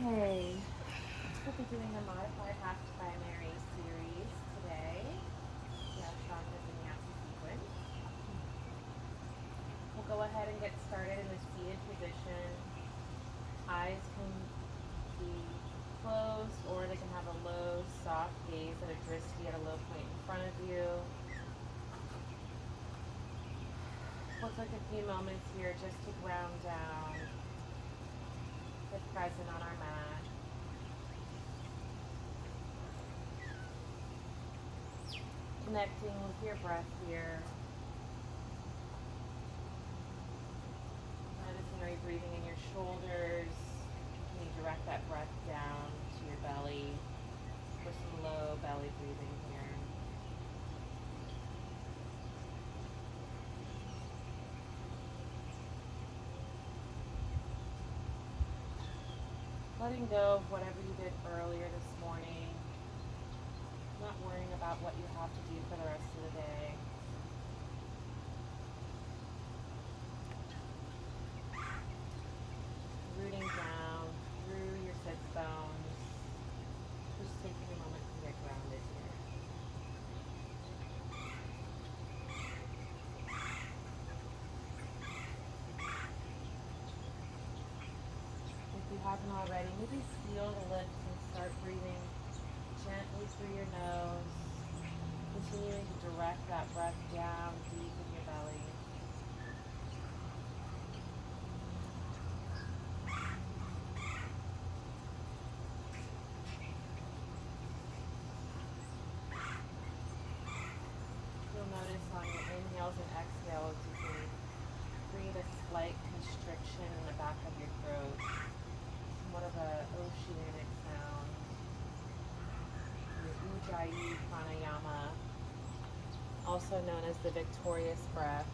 Okay, we'll be doing a modified half primary series today. The Ashtanga Vinyasa sequence. We'll go ahead and get started in the seated position. Eyes can be closed or they can have a low, soft gaze at a drishti at a low point in front of you. We'll take a few moments here just to ground down, get present on our mat. Connecting with your breath here. Noticing, are you breathing in your shoulders? Can you direct that breath down to your belly for some low belly breathing here? Letting go of whatever you did earlier this morning. Not worrying about what you have to do for the rest of the day. Rooting down through your sits bones. Just taking a moment to get grounded here. If you haven't already, maybe seal the lips and start breathing gently through your nose. Continuing to direct that breath down deep in your belly. You'll notice on your inhales and exhales, you can create a slight constriction in the back of your throat. Somewhat of an oceanic sound. Your Ujjayi pranayama, also known as the victorious breath.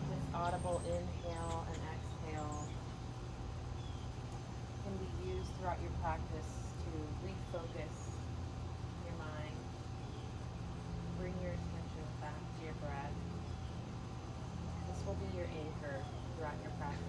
This audible inhale and exhale can be used throughout your practice to refocus your mind. Bring your attention back to your breath. This will be your anchor throughout your practice.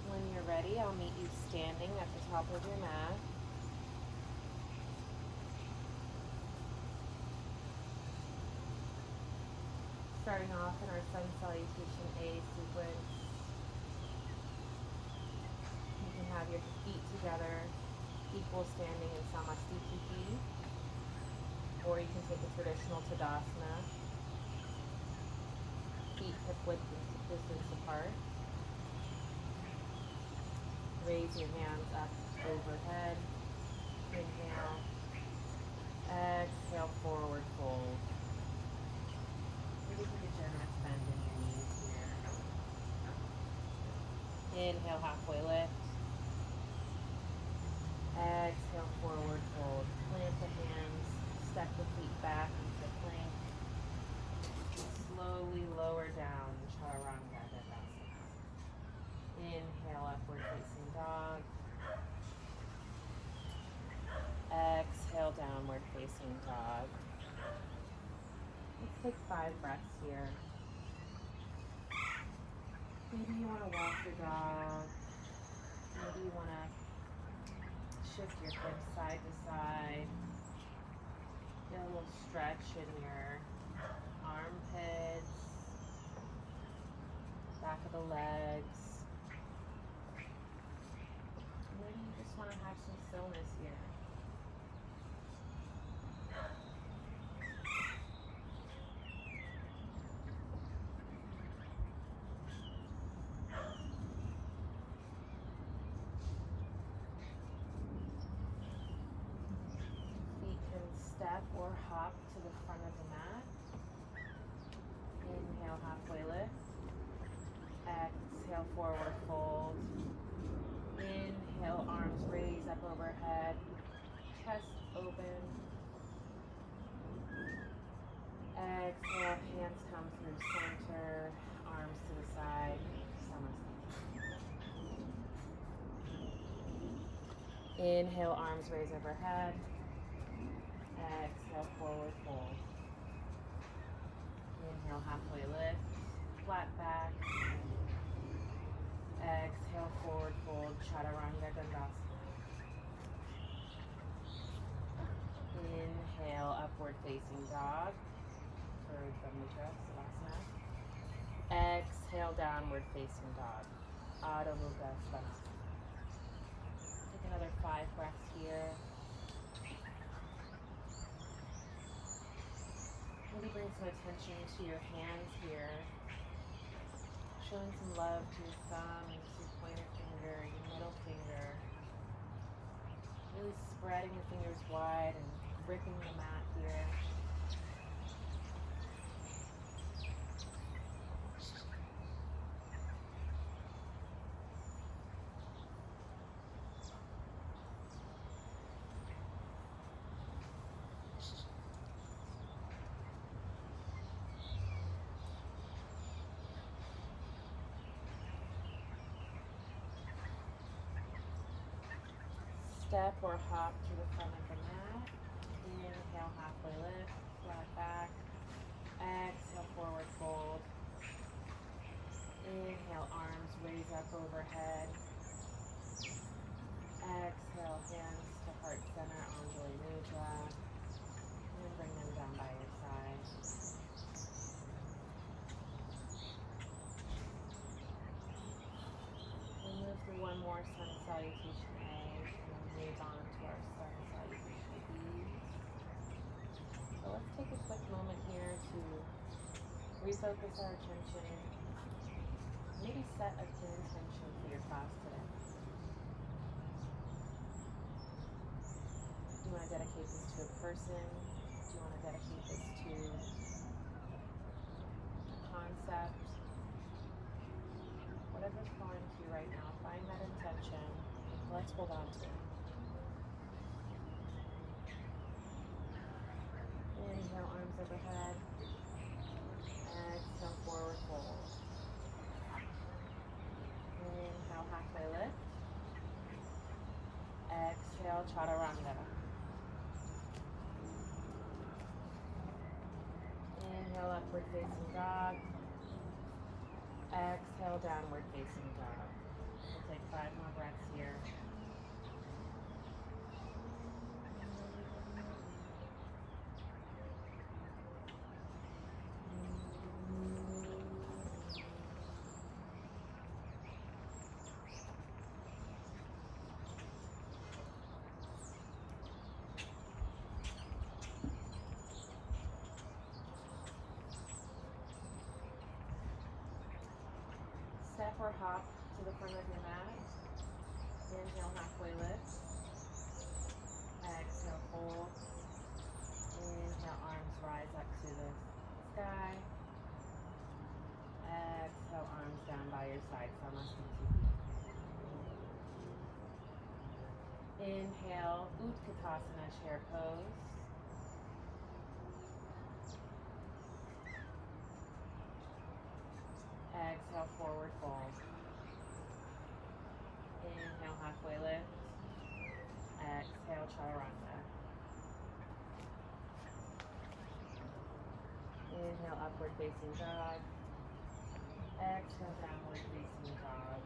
When you're ready, I'll meet you standing at the top of your mat. Starting off in our Sun Salutation A sequence. You can have your feet together, equal standing in Samastitihi, or you can take a traditional Tadasana, feet hip width distance apart. Raise your hands up overhead. Inhale. Exhale, forward fold. Maybe take a generous bend in your knees here. Inhale, halfway lift. Exhale, forward fold. Plant the hands, step the feet back into plank. Slowly lower down, Chaturanga Dandasana. Inhale, upward facing dog. Exhale, downward facing dog. Let's take 5 breaths here. Maybe you want to walk your dog. Maybe you want to shift your hips side to side. Get a little stretch in your armpits, back of the legs. Maybe you just want to have some stillness here. Feet can step or hop to the front of the mat. Inhale, halfway lift. Exhale, forward fold. Inhale, arms raise up overhead. Chest open. Exhale, hands come through center. Arms to the side. Inhale, arms raise overhead. Exhale, forward fold. Inhale, halfway lift. Flat back. Exhale, forward fold. Chaturanga Dandasana. Inhale, upward facing dog. Urdhva Mudra, Savasana. Exhale, downward facing dog. Adho Mukha Svanasana. Take another 5 breaths here. Maybe bring some attention to your hands here. Showing some love to your thumb, to your pointer finger, your middle finger. Really spreading the fingers wide and gripping the mat here. Step or hop to the front of the mat. Inhale, halfway lift, flat back. Exhale, forward fold. Inhale, arms raise up overhead. Exhale, hands to heart center, Anjali Mudra. And bring them down by your side. We'll move through one more sun salutation A. Move on to our sun salutation B. So let's take a quick moment here to refocus our attention. Maybe set a clear intention for your class today. Do you want to dedicate this to a person? Do you want to dedicate this to a concept? Whatever's calling to you right now, find that intention. Let's hold on to it. Inhale, arms overhead. Exhale, forward fold. Inhale, halfway lift. Exhale, chaturanga. Inhale, upward facing dog. Exhale, downward facing dog. We'll take 5 more breaths here. Step or hop to the front of your mat. Inhale, halfway lift. Exhale, fold. Inhale, arms rise up to the sky. Exhale, arms down by your side. Samasthiti. Inhale, Utkatasana, chair pose. Exhale, forward fold. Inhale, halfway lift. Exhale, chaturanga. Inhale, upward facing dog. Exhale, downward facing dog.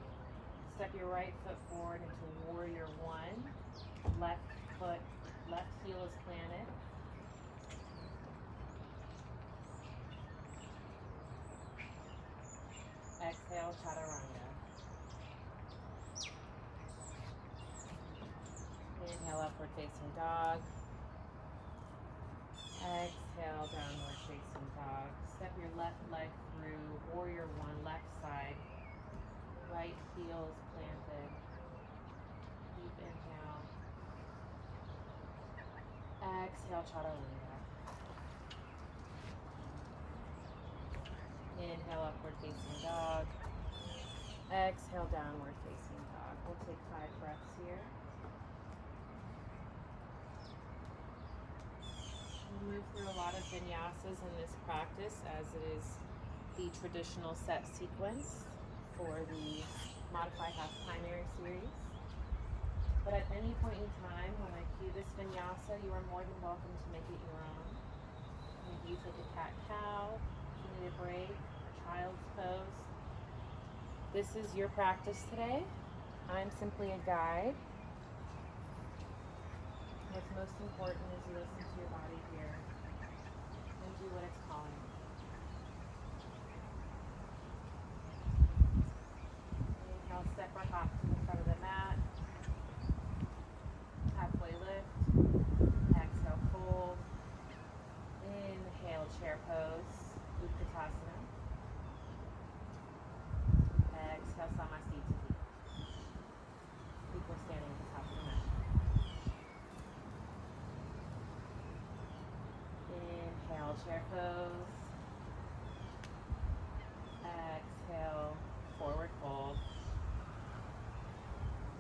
Step your right foot forward into warrior one. Left heel is planted. Exhale, chaturanga. Inhale, upward facing dog. Exhale, downward facing dog. Step your left leg through warrior one, left side. Right heel is planted. Deep inhale. Exhale, chaturanga. Inhale, upward facing dog. Exhale, downward facing dog. We'll take 5 breaths here. We'll move through a lot of vinyasas in this practice, as it is the traditional set sequence for the Modified Half Primary series. But at any point in time when I cue this vinyasa, you are more than welcome to make it your own. Maybe you take a cat-cow, if you need a break, or child's pose. This is your practice today. I'm simply a guide. What's most important is you listen to your body here and do what it's calling. Inhale, step or hop to the front of the mat. Halfway lift. Exhale, fold. Inhale, chair pose. Utkatasana. Exhale, Samasthiti. Equal standing at the top of the mat. Inhale, chair pose. Exhale, forward fold.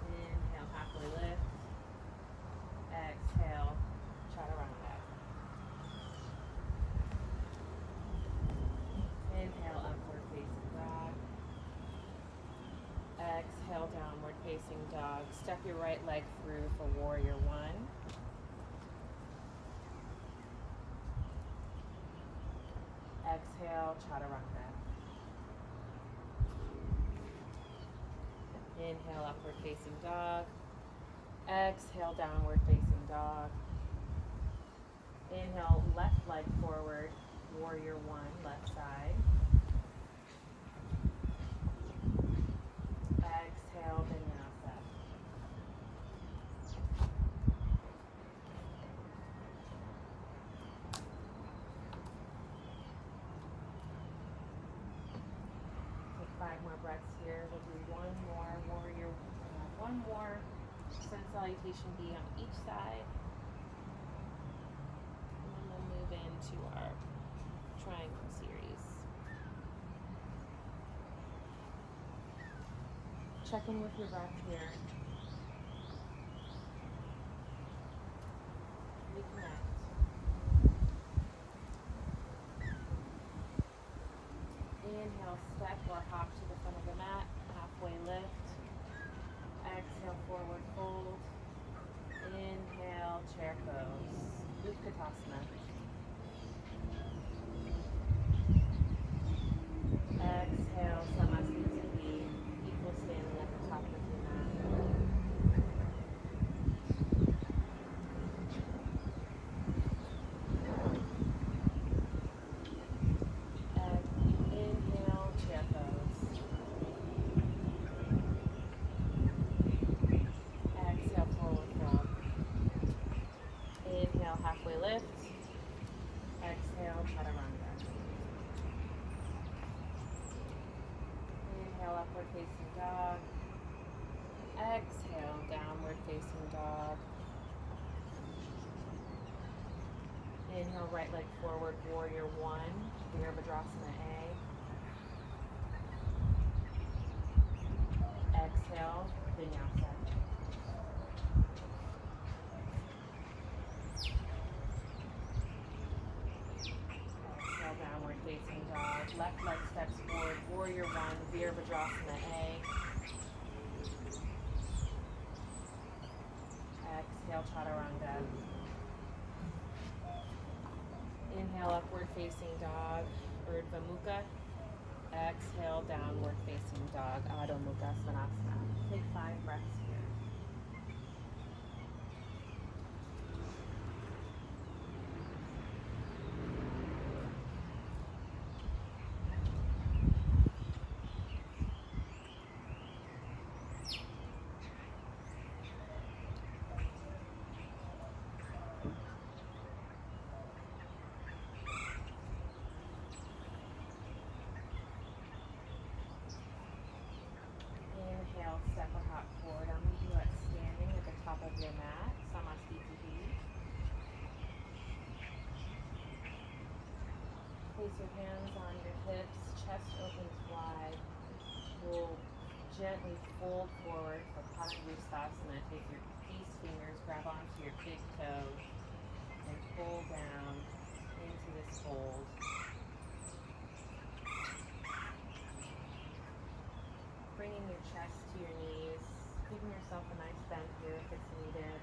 Inhale, halfway lift. Exhale, chaturanga. Inhale, upward facing dog. Exhale, downward facing dog. Step your right leg through for warrior one. Exhale, chaturanga. Inhale, upward facing dog. Exhale, downward facing dog. Inhale, left leg forward, warrior one, left side. Exhale, vinyasa. Take 5 more breaths here. We'll do one more warrior, one more sun salutation B on each side. And then we'll move into our triangle series. Check in with your breath here. Reconnect. Inhale, step or hop to the front of the mat, halfway lift. Exhale, forward fold. Inhale, chair pose. Utkatasana. Exhale, Samasthiti. Equal standing at the top of your mat. Inhale, chair pose. Exhale, forward fold. Inhale, halfway lift. Exhale, chaturanga. Inhale, upward facing dog. Exhale, downward facing dog. Inhale, right leg forward, warrior one, Virabhadrasana A. Exhale, vinyasa. Exhale, downward facing dog. Left leg steps forward, warrior one, Virabhadrasana A. Exhale, chaturanga. Inhale, upward facing dog, Urdhva Mukha. Exhale, downward facing dog, Adho Mukha Svanasana. Take 5 breaths here. Inhale, step or hop forward. I'm going to do it standing at the top of your mat, Samasthiti. Place your hands on your hips, chest opens wide. We'll gently fold forward for Vinyasa. Take your peace fingers, grab onto your big toe, and pull down into this fold. Bringing your chest to your knees, giving yourself a nice bend here if it's needed.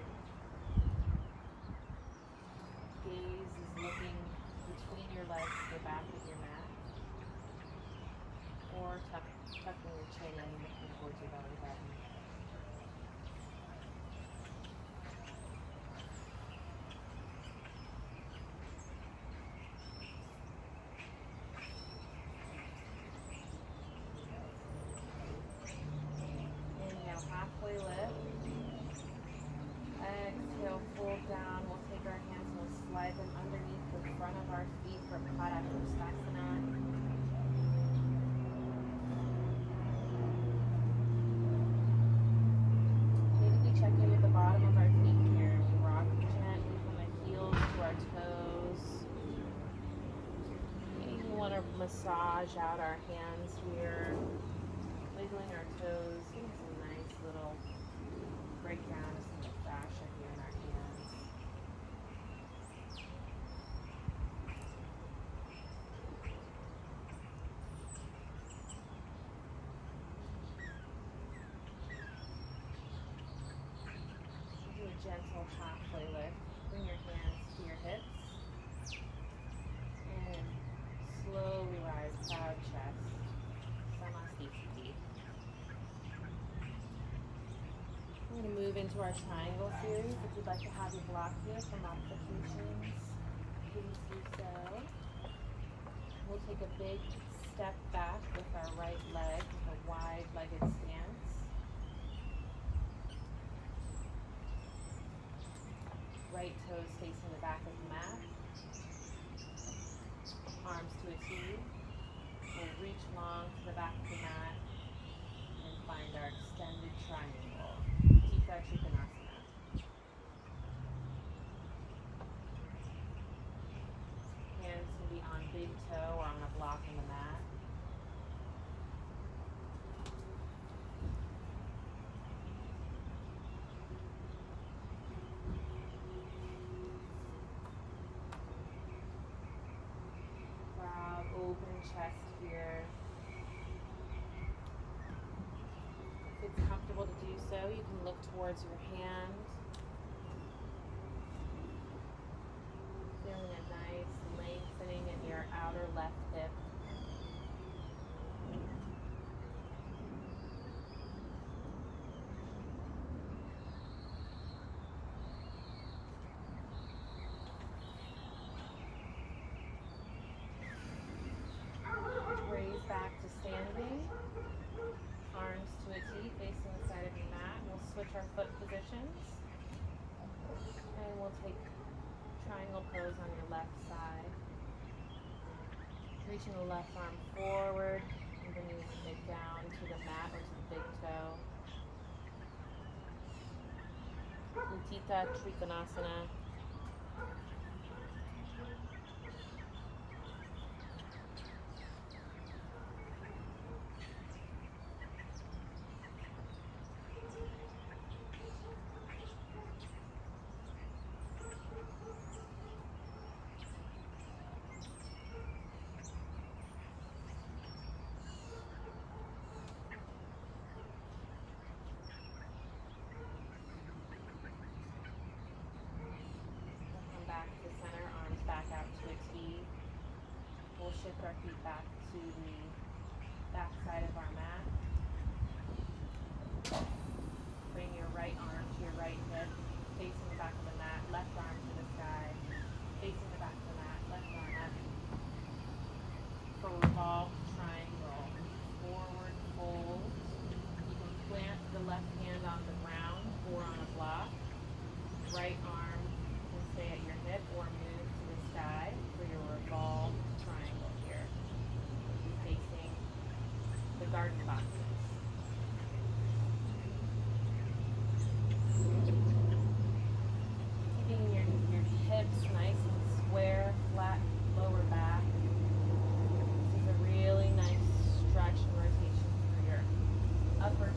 Gaze is looking between your legs to the back of your mat, or tucking your chin in, looking towards your belly button. Inhale, halfway lift. Exhale, fold down. We'll take our hands and we'll slide them underneath the front of our feet for Ashtanga. Check in with the bottom of our feet here. We rock gently from the heels to our toes. Maybe we want to massage out our hands here, wiggling our toes, getting some nice little breakdown of some of the fascia here in our hands. Gentle halfway lift. Bring your hands to your hips and slowly rise, proud chest. Samasthiti. We're going to move into our triangle series. If you'd like to have your block here for modifications, please do so. We'll take a big step back with our right leg with a wide-legged stance. Right toes facing the back of the mat. Arms to a T. We'll reach long to the back of the mat and find our extended triangle. Vinyasa. Hands can be on big toe or on a block in the mat. Open chest here. If it's comfortable to do so, you can look towards your hand. Feeling a nice lengthening in your outer left hip. Back to standing, arms to a T facing the side of your mat. We'll switch our foot positions and we'll take triangle pose on your left side. Reaching the left arm forward and bringing it down to the mat or to the big toe. Utthita Trikonasana. Shift our feet back to the back side of our mat. Bring your right arm to your right hip, facing the back of the mat, left arm to the sky, facing the back of the mat, left arm up. For revolve triangle, forward fold. You can plant the left hand on the ground or on a block. Right arm can stay at your hip or move to the sky for your revolve triangle here. Facing the garden boxes. Keeping your hips nice and square, flat lower back. This is a really nice stretch and rotation for your upper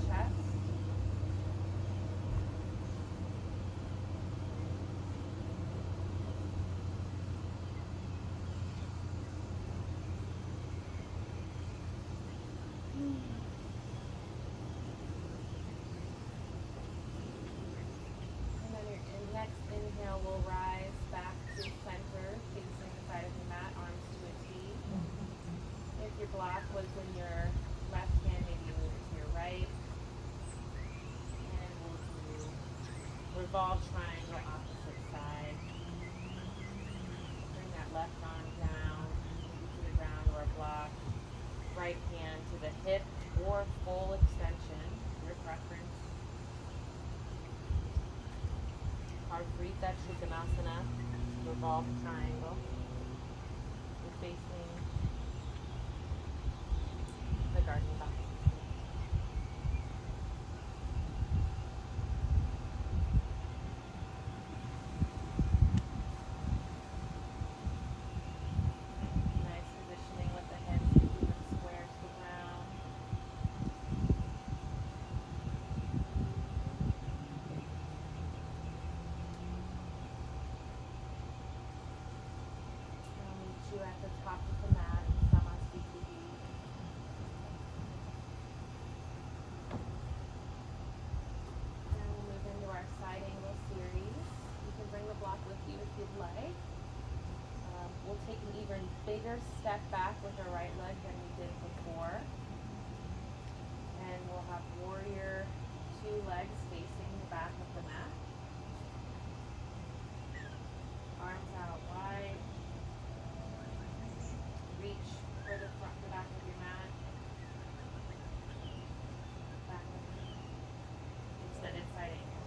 block was when your left hand maybe moves to your right. And we'll do revolve triangle opposite side. Bring that left arm down to the ground or a block. Right hand to the hip or full extension, your preference. Harvrita Trikonasana, revolve triangle. You're facing the garden box. Nice positioning with the hips, keeping them square to the ground. I'll meet you at the top of the mat, Samasthiti. And we'll move into our side angle series. You can bring the block with you if you'd like. We'll take an even bigger step back with our right leg than we did before. And we'll have warrior 2 legs facing the back of the mat. Arms out wide. Reach for the back of your mat. Back of extended side angle.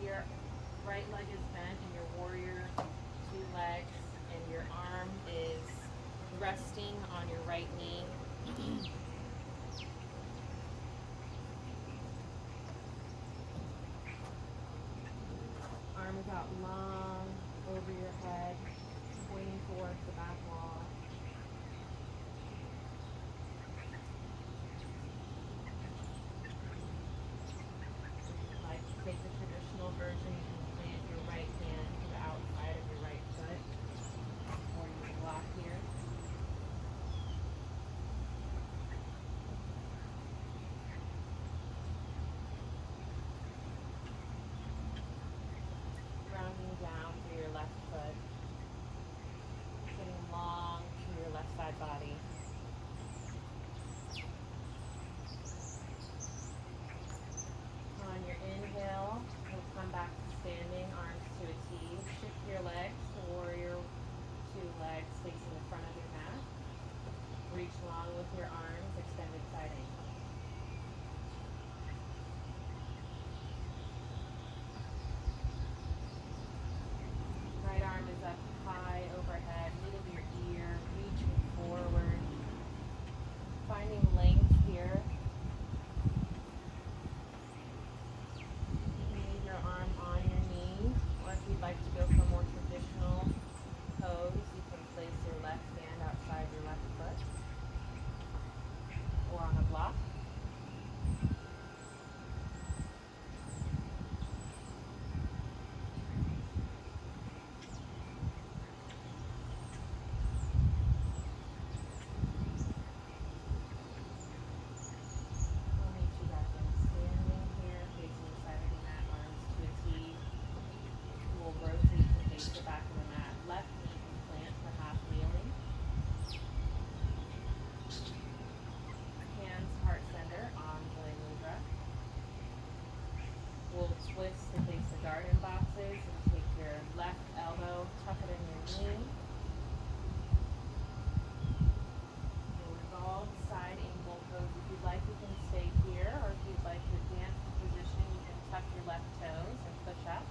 Your right leg is bent in your warrior 2 legs, and your arm is resting on your right knee. Arms out long over your head, pointing towards the back wall. Like to take the traditional version, you can plant your right hand to the outside of your right foot, or you can block here. Rounding down through your left foot, getting long through your left side body. On your inhale, we'll come back to standing, arms to a T. Shift your legs to warrior 2 legs facing the front of your mat. Reach long with your arms, extended side angle. Right arm is up high overhead, middle of your ear, reaching forward. Finding length here. Leave your arm on your knee, or if you'd like to go for a more traditional pose, you can place your left hand outside your left foot or on a block. I'll meet you back in standing here, facing the side of the mat, arms to a T. We'll rotate to face the back of the mat. Left knee can plant for half kneeling. Hands heart center, Anjali Mudra. We'll twist to face the garden boxes and take your left elbow, tuck it in your knee. We'll revolve side angle pose. If you'd like, you can stay here, or if you'd like to advance the position, you can tuck your left toes and push up.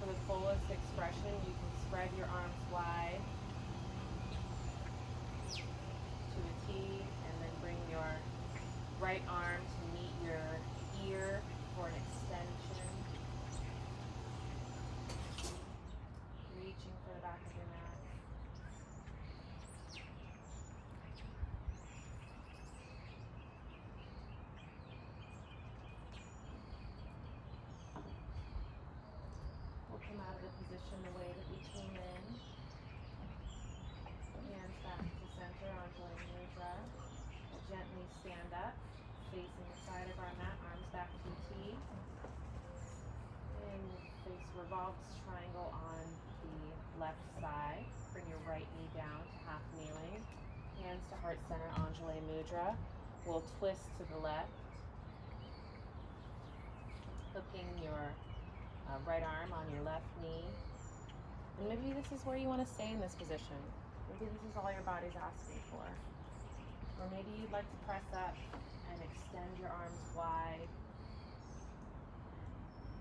For the fullest expression, you can spread your arms wide to a T, and then bring your right arm to meet your ear for an extension. Reaching for the back of your mat. We'll come out of the position the way that we came in. Hands back to center, Anjali Mudra. We'll gently stand up, facing the side of our mat, arms back to T. And we'll face revolved triangle. left side. Bring your right knee down to half kneeling. Hands to heart center, Anjali Mudra. We'll twist to the left. Hooking your right arm on your left knee. And maybe this is where you want to stay in this position. Maybe this is all your body's asking for. Or maybe you'd like to press up and extend your arms wide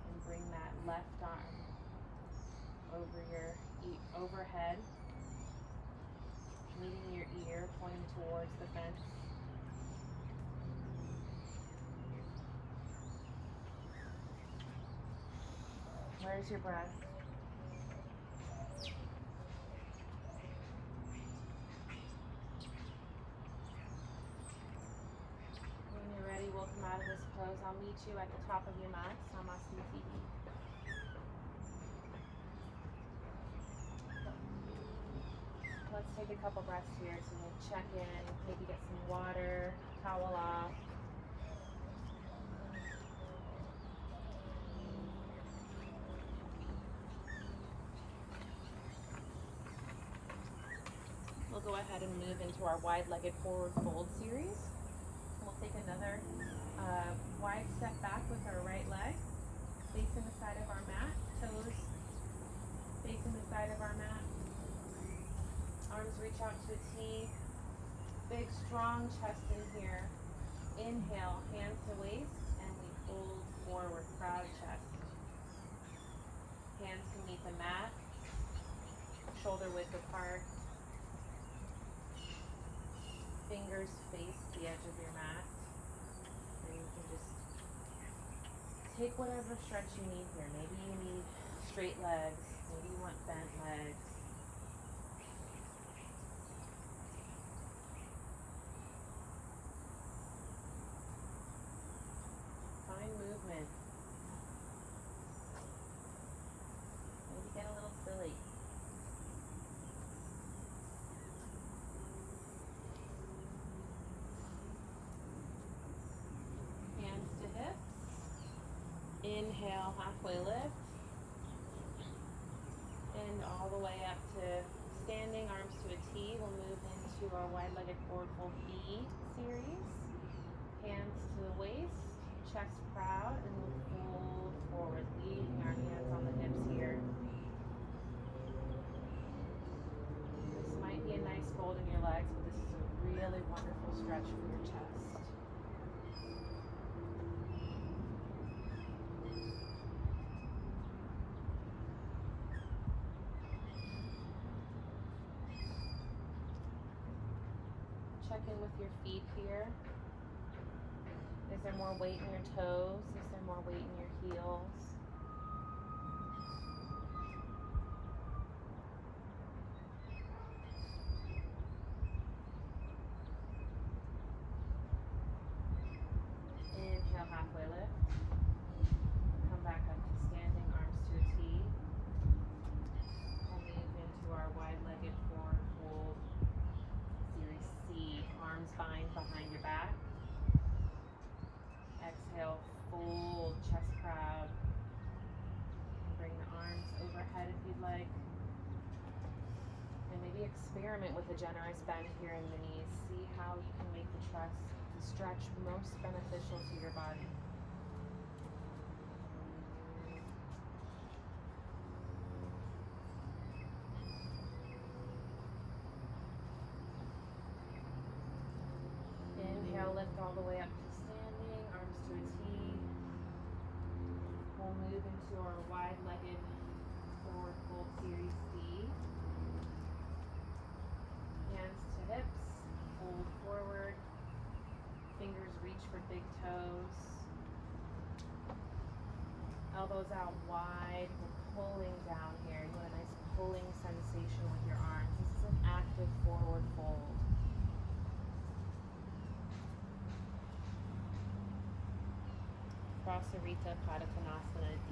and bring that left arm over your overhead, meeting your ear, pointing towards the fence. Where's your breath? When you're ready, we'll come out of this pose. I'll meet you at the top of your mat, Samasthiti. Let's take a couple breaths here so we'll check in, maybe get some water, towel off. We'll go ahead and move into our wide-legged forward fold series. We'll take another wide step back with our right leg, facing the side of our mat, toes facing the side of our mat. Arms reach out to a T. Big, strong chest in here. Inhale, hands to waist, and we fold forward, proud chest. Hands can meet the mat, shoulder width apart. Fingers face the edge of your mat. And you can just take whatever stretch you need here. Maybe you need straight legs. Maybe you want bent legs. Find movement. Maybe get a little silly. Hands to hips. Inhale, halfway lift. And all the way up to standing, arms to a T. We'll move into our wide-legged forward fold B series. Hands to the waist, chest proud, and we'll fold forward, leaving our hands on the hips here. This might be a nice fold in your legs, but this is a really wonderful stretch for your chest. Check in with your feet here. Is there more weight in your toes? Is there more weight in your heels? Inhale, halfway lift. Come back up to standing, arms to a T. We'll move into our wide-legged forward fold. Series C, arms bind behind your back. Exhale, fold, chest proud. Bring the arms overhead if you'd like. And maybe experiment with a generous bend here in the knees. See how you can make the stretch most beneficial to your body. Inhale, lift all the way up to standing, arms to a T. We'll move into our wide-legged forward fold series D. Hands to hips, fold forward. Fingers reach for big toes. Elbows out wide. We're pulling down here. You want a nice pulling sensation with your arms. This is an active forward fold. Prasarita Pada Konasana D.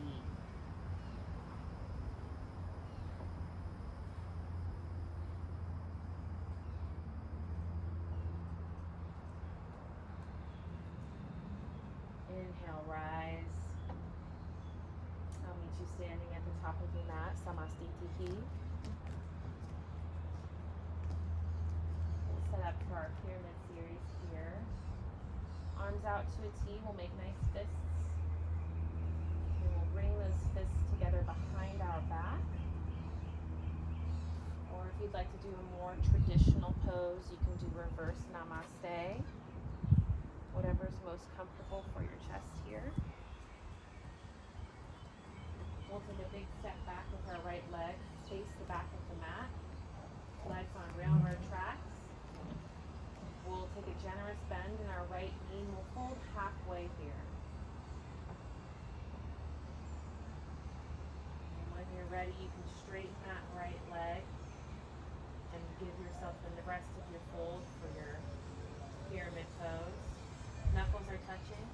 Inhale, rise. I'll meet you standing at the top of your mat, Samasthiti. set up for our pyramid series here. Arms out to a T, we'll make nice fists. And we'll bring those fists together behind our back. Or if you'd like to do a more traditional pose, you can do reverse namaste. Whatever's most comfortable for your chest here. We'll take a big step back with our right leg, face the back of the mat, legs on railroad tracks. We'll take a generous bend in our right knee and we'll fold halfway here. And when you're ready, you can straighten that right leg and give yourself the rest of your fold for your pyramid pose. Knuckles are touching.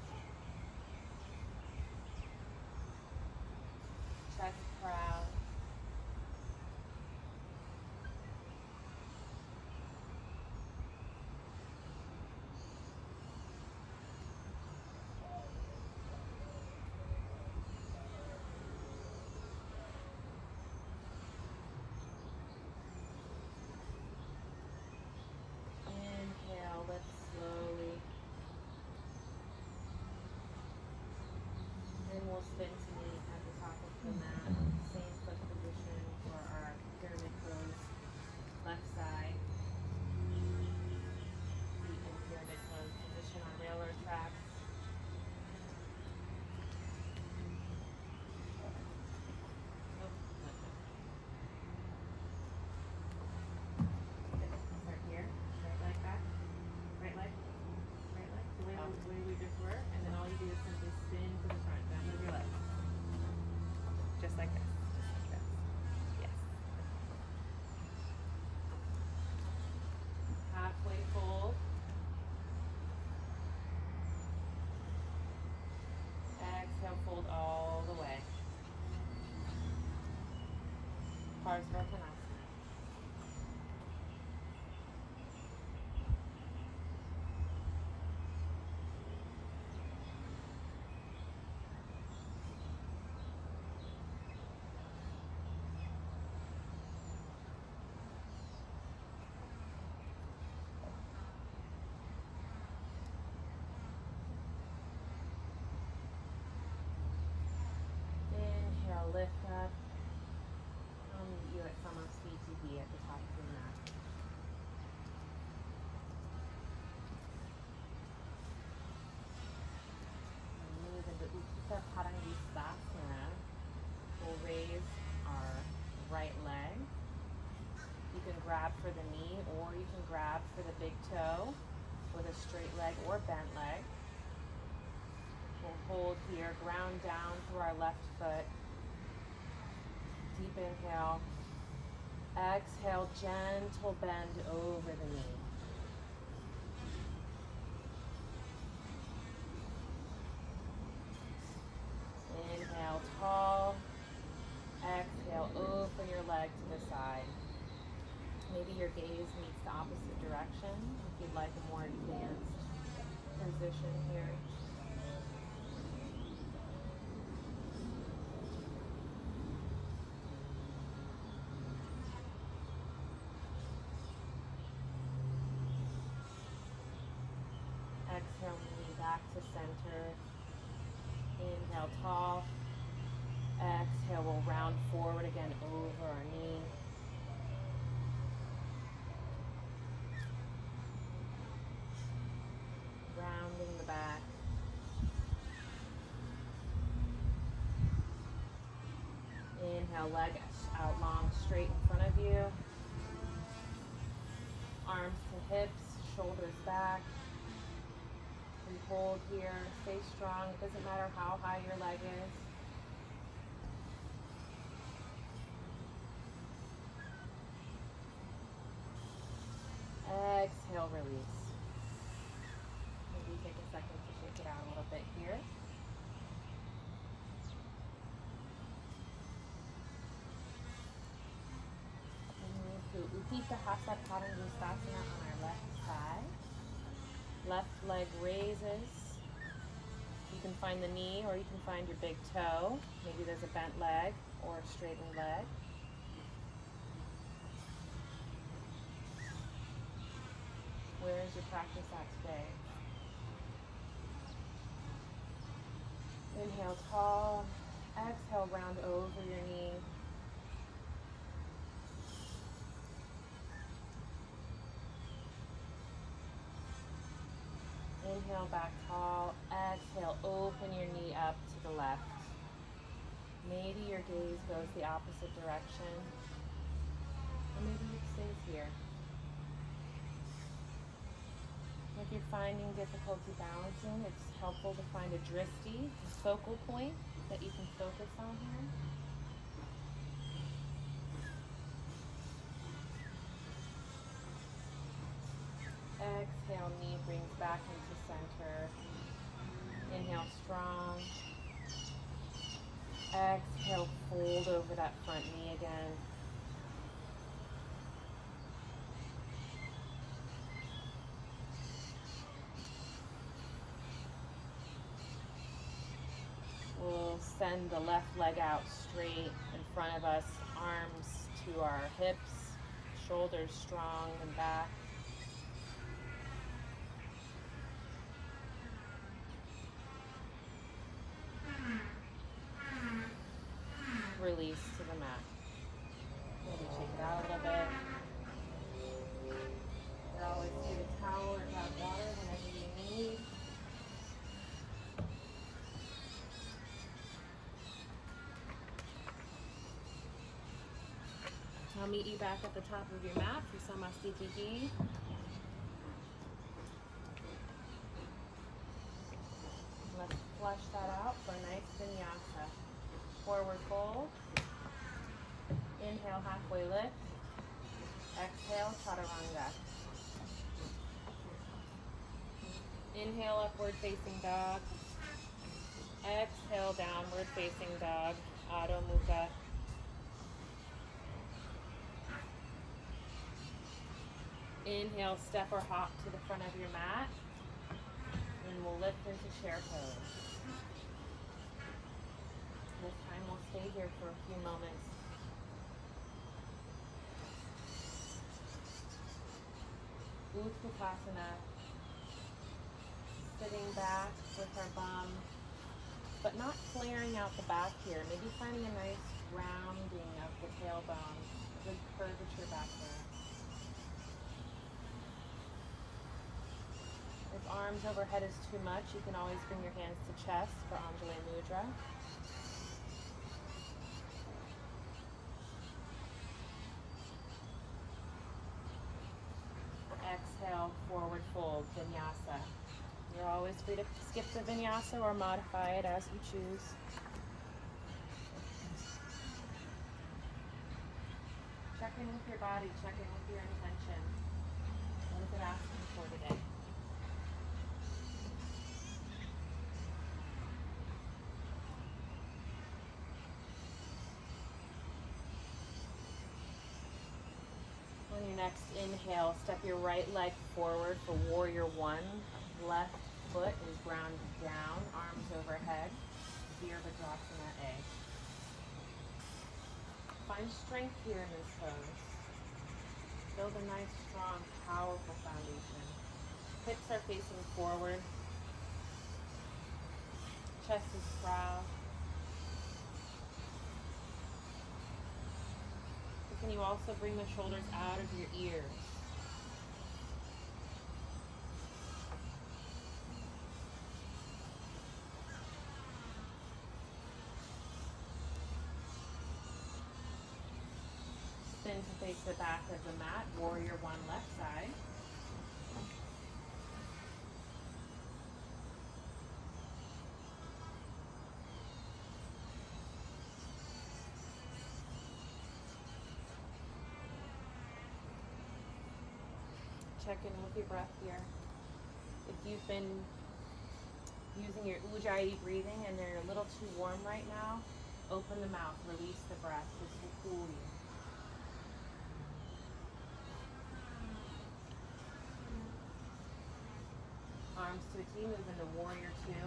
Chest proud. Inhale, lift slowly. And we'll spin to meet at the top of the mat. Same foot position for our pyramid pose. Left side. Feet in pyramid pose position on railroad tracks. Start here. Right leg back. Right leg. Right leg. The way we just were. And then all you do is simply spin to the front. Don't move your legs. Just like this. Just like this. Yes. Halfway fold. Exhale, fold all the way. Parsvartanasana. Inhale, lift up. I'll meet you at Samasthiti at the top of the mat. And move into Utthita Padangusthasana. We'll raise our right leg. You can grab for the knee or you can grab for the big toe with a straight leg or bent leg. We'll hold here, ground down through our left foot. Deep inhale. Exhale, gentle bend over the knee. Inhale, tall. Exhale, open your leg to the side. Maybe your gaze meets the opposite direction if you'd like a more advanced position here. Exhale, knee back to center. Inhale, tall. Exhale, we'll round forward again over our knee. Rounding the back. Inhale, leg out long, straight in front of you. Arms to hips, shoulders back. We hold here, stay strong. It doesn't matter how high your leg is. Exhale, release. Maybe take a second to shake it out a little bit here. And move to Utthita Padangusthasana on our left side. Left leg raises. You can find the knee or you can find your big toe. Maybe there's a bent leg or a straightened leg. Where is your practice at today? Inhale tall. Exhale, round over your knee. Inhale back tall. Exhale, open your knee up to the left. Maybe your gaze goes the opposite direction. Or maybe it stays here. If you're finding difficulty balancing, it's helpful to find a drishti, a focal point that you can focus on here. Exhale, knee brings back into center. Inhale, strong. Exhale, fold over that front knee again. We'll send the left leg out straight in front of us, arms to our hips, shoulders strong and back. Release to the mat. Maybe shake it out a little bit. You can always get a towel or grab water whenever you need. I'll meet you back at the top of your mat for Samastitihi. Let's flush that out for a nice vinyasa. Forward fold. Inhale, halfway lift. Exhale, chaturanga. Inhale, upward facing dog. Exhale, downward facing dog. Adho Mukha. Inhale, step or hop to the front of your mat. And we'll lift into chair pose. This time we'll stay here for a few moments. Utkatasana. Sitting back with our bum, but not flaring out the back here. Maybe finding a nice rounding of the tailbone, a good curvature back there. If arms overhead is too much, you can always bring your hands to chest for Anjali Mudra. Exhale, forward fold, Vinyasa. You're always free to skip the Vinyasa or modify it as you choose. Check in with your body, check in with your intention. What is it asking for today? On your next inhale, step your right leg forward for warrior one. Left foot is grounded down, arms overhead. Virabhadrasana A. Find strength here in this pose. Build a nice, strong, powerful foundation. Hips are facing forward. Chest is proud. Can you also bring the shoulders out of your ears? Spin to face the back of the mat, warrior one left side. Check in with your breath here. If you've been using your Ujjayi breathing and they're a little too warm right now, open the mouth, release the breath. This will cool you. Arms to a T, move into warrior two.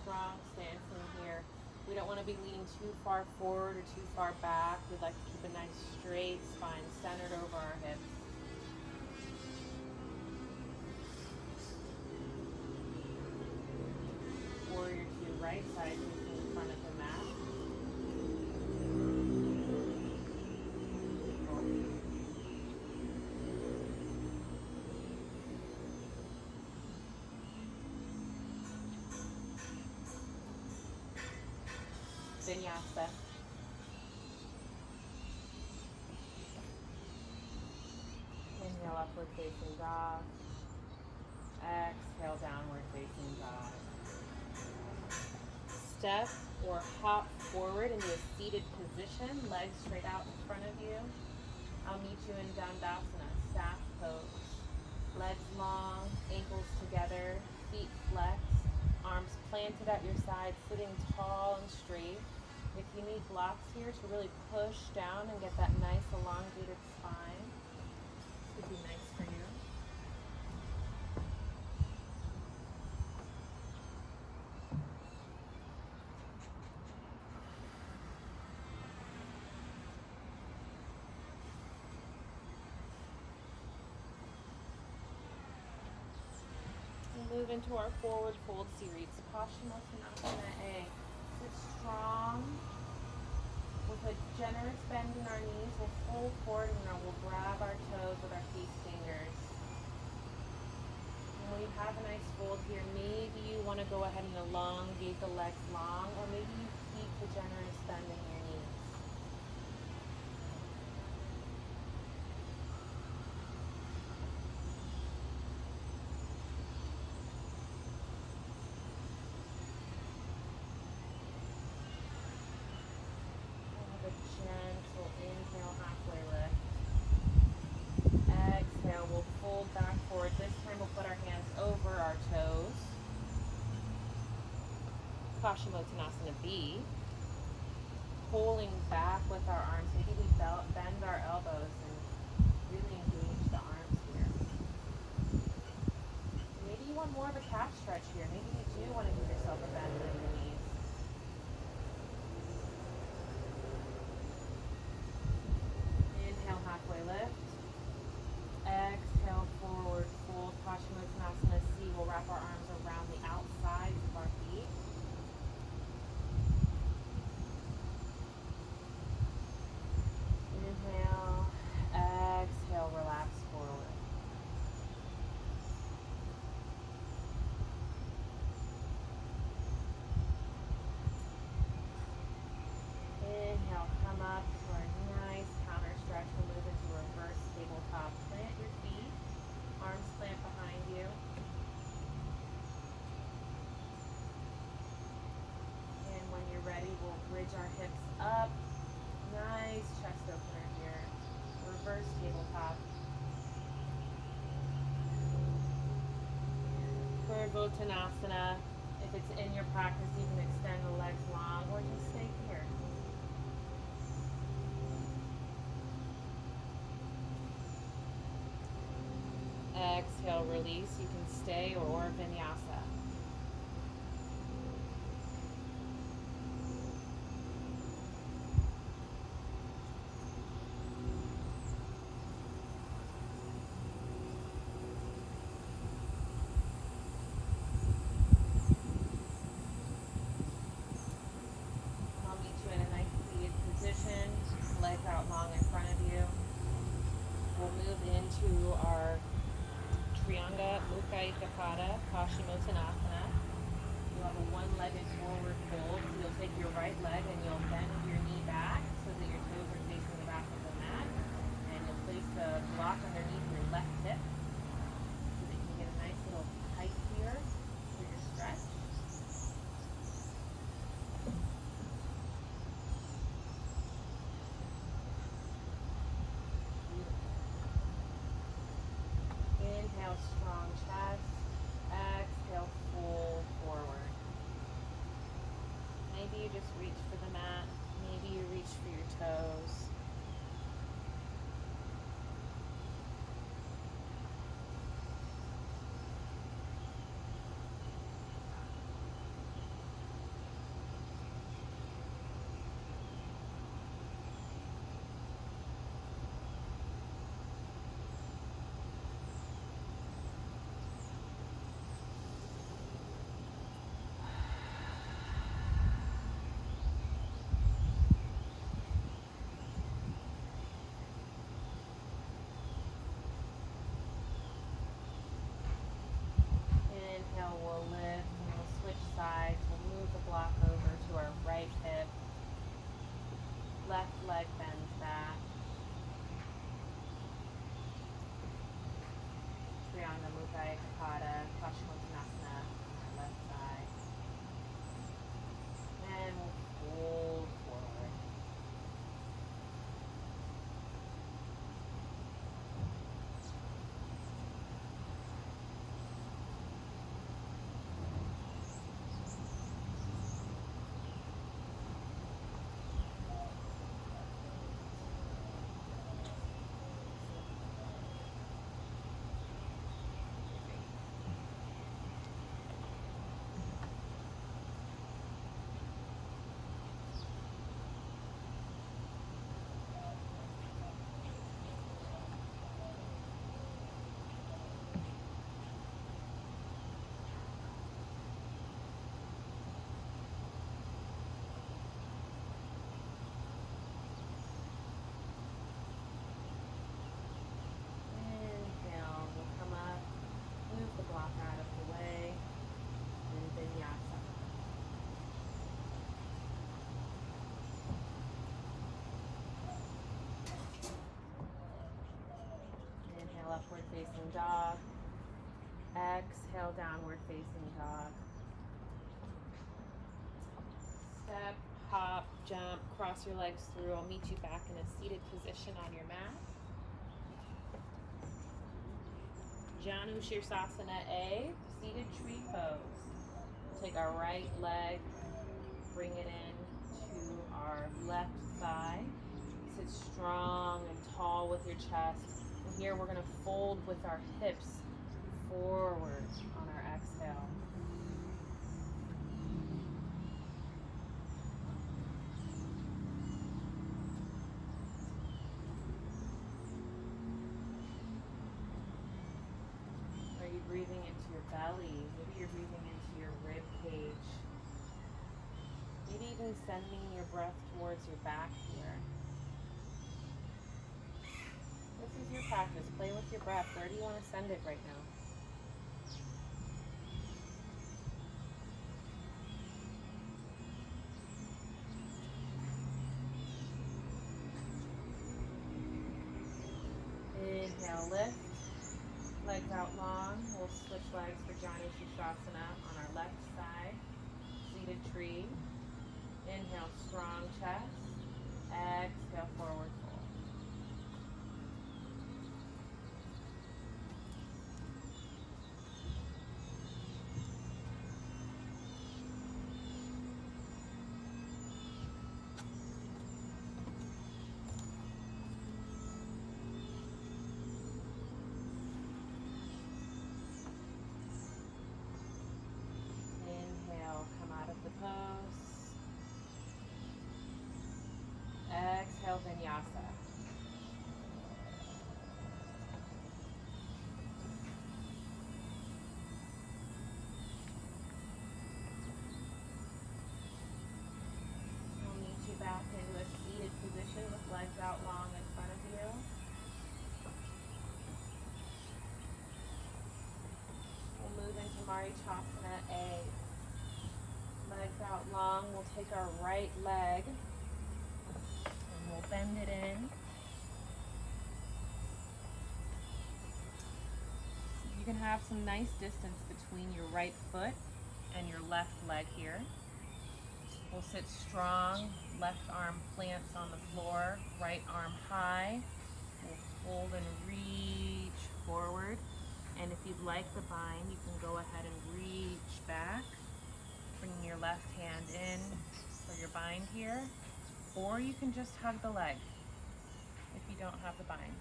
Strong stance in here. We don't want to be leaning too far forward or too far back. We'd like to keep a nice straight spine centered over our hips. Warrior two, right side facing in front of the mat. Vinyasa. Inhale, upward facing dog. Exhale, downward facing dog. Step or hop forward into a seated position, legs straight out in front of you. I'll meet you in Dandasana, staff pose. Legs long, ankles together, feet flexed, arms planted at your side, sitting tall and straight. If you need blocks here to really push down and get that nice elongated spine, this would be nice for you. Move into our forward fold series. Paschimottanasana A. Sit strong with a generous bend in our knees. We'll fold forward and then we'll grab our toes with our feet fingers. And when you have a nice fold here, maybe you want to go ahead and elongate the legs long, or maybe you keep the generous bend in your knees. Gentle inhale, halfway lift. Exhale, we'll fold back forward. This time we'll put our hands over our toes. Paschimottanasana B. Pulling back with our arms. Maybe we bend our elbows and really engage the arms here. Maybe you want more of a calf stretch here. Maybe you do want to give yourself a bend in your knees. Inhale, halfway lift. Exhale, forward fold. Paschimottanasana C. We'll wrap our arms around the outsides of our feet. Inhale. Exhale, relax forward. Inhale, come up for a nice counter stretch. We'll move into reverse tabletop. Plant your feet, arms plant behind you. And when you're ready, we'll bridge our hips up. Nice chest opener here. Reverse tabletop. Purvottanasana. If it's in your practice, you can extend the legs long or just stay here. Exhale, release. You can stay or Vinyasa. I'll meet you in a nice seated position, legs out long in front of you. We'll move into our Trianga Mukha Ekapada, Paschimottanasana. You'll have a one-legged forward fold. So you'll take your right leg and you'll bend your knee back so that your toes are facing the back of the mat. And you'll place the block underneath your left hip so that you can get a nice little height here for your stretch. Inhale, strong chest. Exhale, fold forward. Maybe you just reach for the mat. Maybe you reach for your toes. leg bends back. Trianga Mukha Ekapada, Paschimottanasana on our left side. And we'll fold forward. Inhale, we'll come up, move the block out of the way, and Vinyasa. Inhale, upward facing dog. Exhale, downward facing dog. Step, hop, jump, cross your legs through. I'll meet you back in a seated position on your mat. Janu Shirsasana A, seated tree pose. We'll take our right leg, bring it in to our left thigh. Sit strong and tall with your chest. And here we're going to fold with our hips forward on our exhale. Are you breathing into your belly? Maybe you're breathing into your rib cage. Maybe even sending your breath towards your back here. This is your practice. Play with your breath. Where do you want to send it right now? Inhale, lift. Legs out long. We'll switch legs for Janu Shirsasana on our left side. Seated tree. Inhale, strong chest. Exhale, forward fold. Inhale, come out of the pose. Exhale, Vinyasa. We'll meet you back into a seated position with legs out long in front of you. We'll move into Marichasana A. Legs out long. We'll take our right leg and we'll bend it in. You can have some nice distance between your right foot and your left leg here. We'll sit strong, left arm plants on the floor, right arm high. We'll fold and reach forward. And if you'd like the bind, you can go ahead and reach back, bringing your left hand in for your bind here. Or you can just hug the leg if you don't have the bind.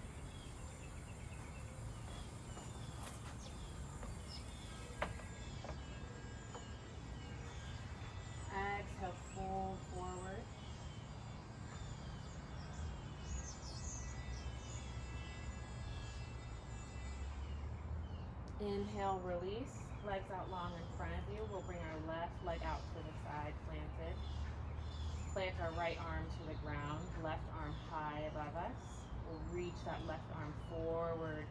Exhale, fold forward. Inhale, release. Legs out long in front of you. We'll bring our left leg out to the side, planted. Plant our right arm to the ground, left arm high above us. We'll reach that left arm forward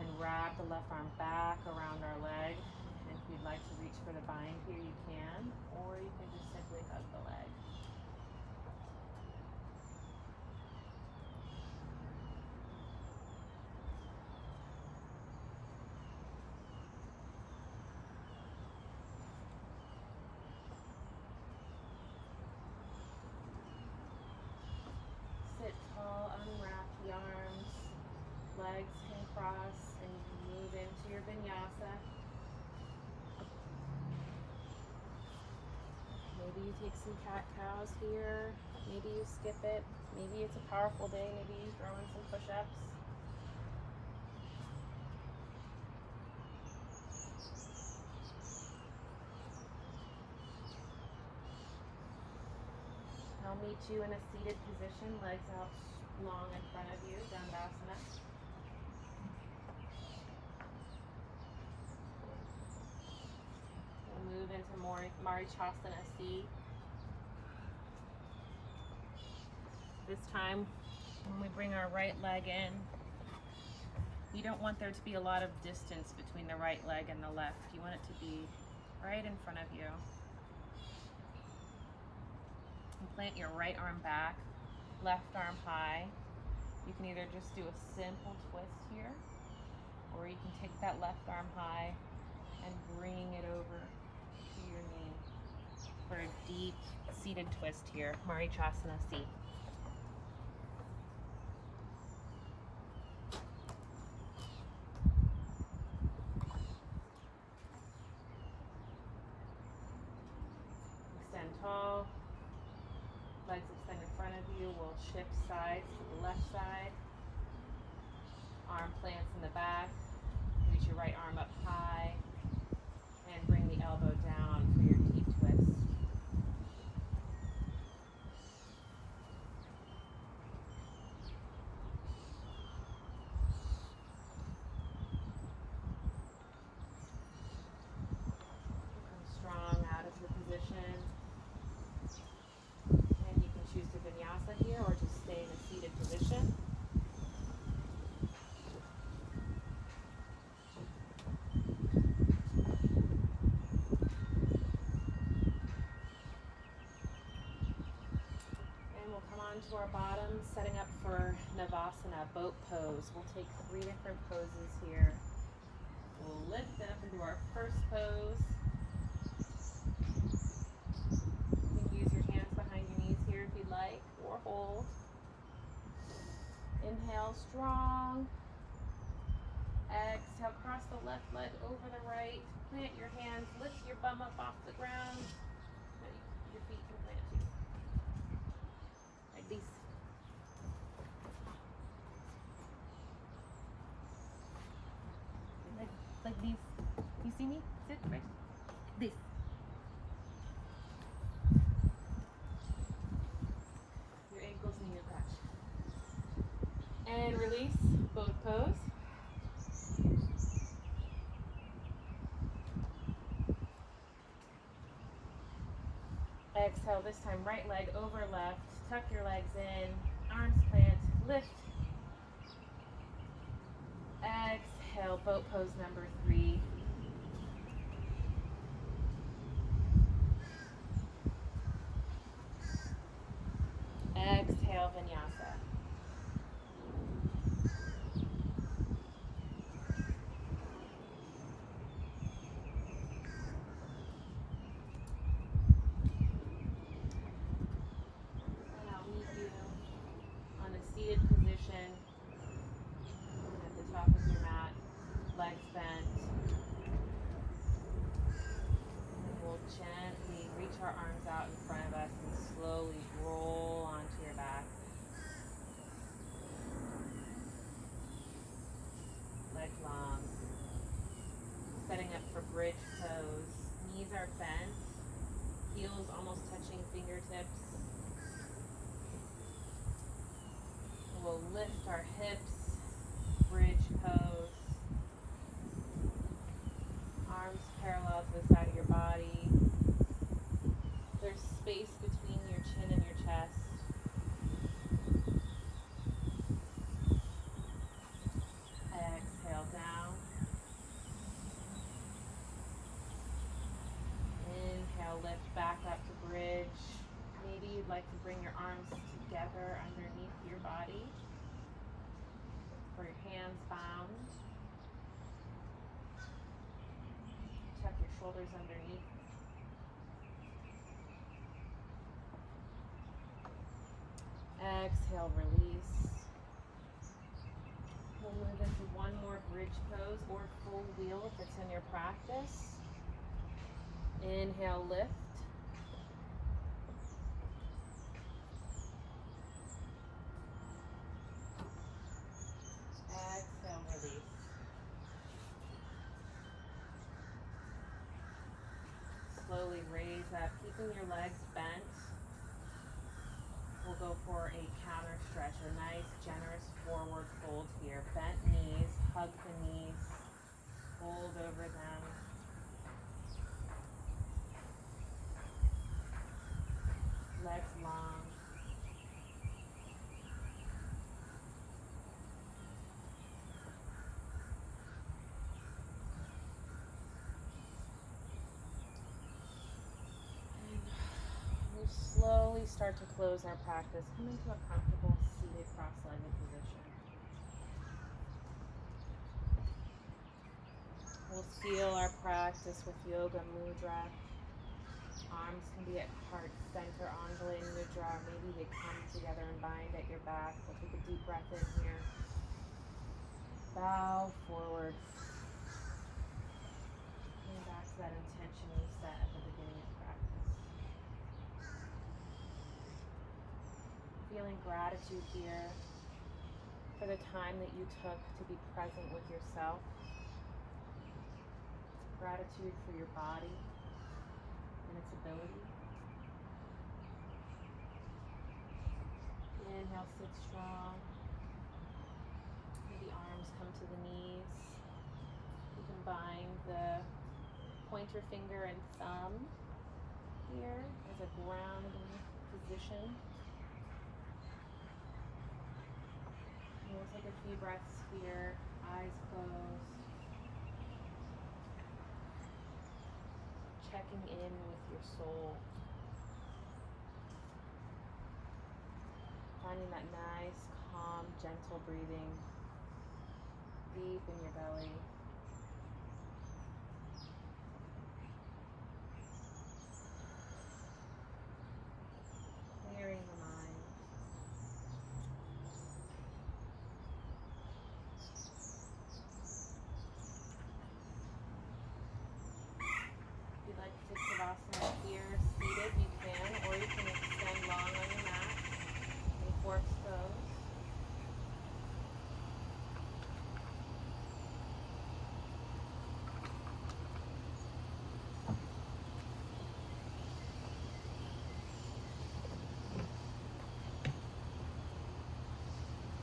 and wrap the left arm back around our leg. And if you'd like to reach for the bind here, you can, or you can just simply hug the leg. legs can cross and you can move into your vinyasa. Maybe you take some cat-cows here. Maybe you skip it. Maybe it's a powerful day. Maybe you throw in some push-ups. I'll meet you in a seated position, legs out long in front of you, Dandasana. We'll move into Marichasana C. This time, when we bring our right leg in, you don't want there to be a lot of distance between the right leg and the left. You want it to be right in front of you. And plant your right arm back, left arm high. You can either just do a simple twist here, or you can take that left arm high and bring it over to your knee for a deep seated twist here, Marichasana C. Extend tall. Legs extend in front of you. We'll shift sides to the left side. Arm plants in the back. Reach your right arm up high. And bring the elbow down for your deep twist. Become strong out of your position. And you can choose to vinyasa here or just stay in a seated position. To our bottom, setting up for Navasana, boat pose. We'll take 3 different poses here. We'll lift up into our first pose. You can use your hands behind your knees here if you'd like, or hold. Inhale, strong. Exhale, cross the left leg over the right. Plant your hands, lift your bum up off the ground. Your feet can plant too. Like these. Like these. You see me? Sit right. This. Your ankles need your crotch. And release, boat pose. Exhale, this time right leg over left. Tuck your legs in, arms plant, lift. Exhale, boat pose number 3. Exhale, vinyasa. Seated position at the top of your mat, legs bent. And we'll gently reach our arms out in front of us and slowly roll onto your back. Legs long. Setting up for bridge pose. Knees are bent, heels almost touching fingertips. We'll lift our hips, bridge pose. Arms parallel to the side of your body. There's space between your chin and your chest. Exhale down. Inhale, lift back up to bridge. Maybe you'd like to bring your arms together underneath your body, for your hands bound. Tuck your shoulders underneath. Exhale, release. We'll move into one more bridge pose or full wheel if it's in your practice. Inhale, lift. Exhale, release. Slowly raise up, keeping your legs bent. We'll go for a counter stretch, a nice, generous forward fold here. Bent knees, hug the knees, fold over them. Legs long. We'll slowly start to close our practice. Come into a comfortable seated cross-legged position. We'll seal our practice with Yoga Mudra. Arms can be at heart center, Anjali Mudra. Maybe they come together and bind at your back. We'll take a deep breath in here. Bow forward. Coming back to that intention we set at the beginning of practice. Feeling gratitude here for the time that you took to be present with yourself. Gratitude for your body and its ability. Inhale, sit strong. The arms come to the knees. You can bind the pointer finger and thumb here as a grounding position. And we'll take a few breaths here, eyes closed. Checking in with your soul. Finding that nice, calm, gentle breathing deep in your belly. Clearing the mind. If you'd like to take Savasana here, seated, you can, or you can extend long on your mat in corpse pose.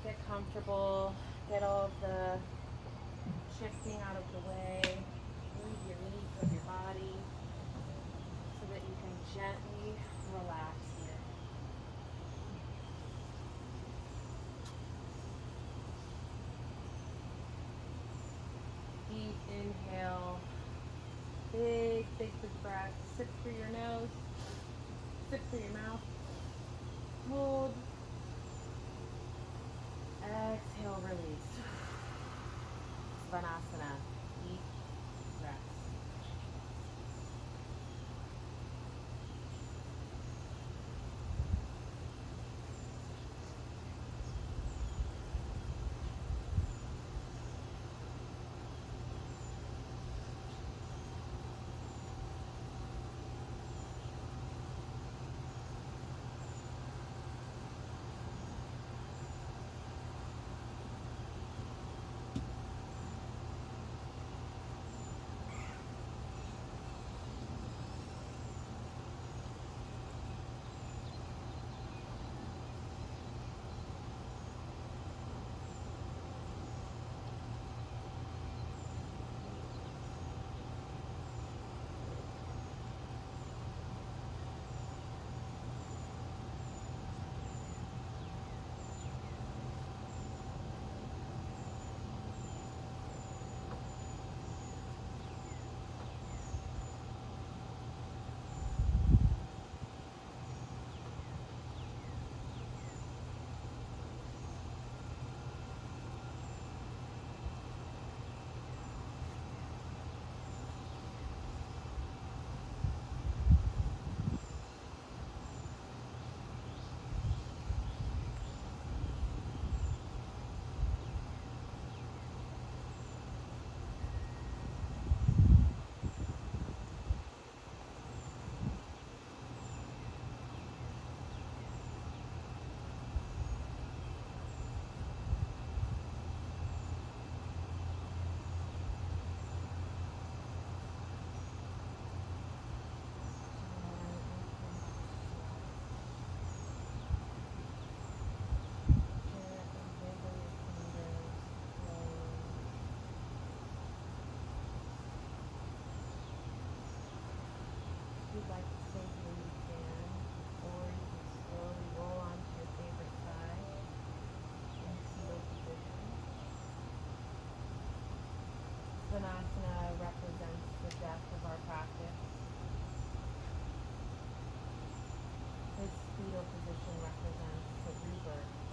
Get comfortable, get all of the shifting out of the way, move your needs of your body so that you can gently relax here. Deep inhale, big breath. Sip through your nose, sip through your mouth, hold. Exhale, release. Svanasana, deep breath. represents the death of our practice. His fetal position represents the rebirth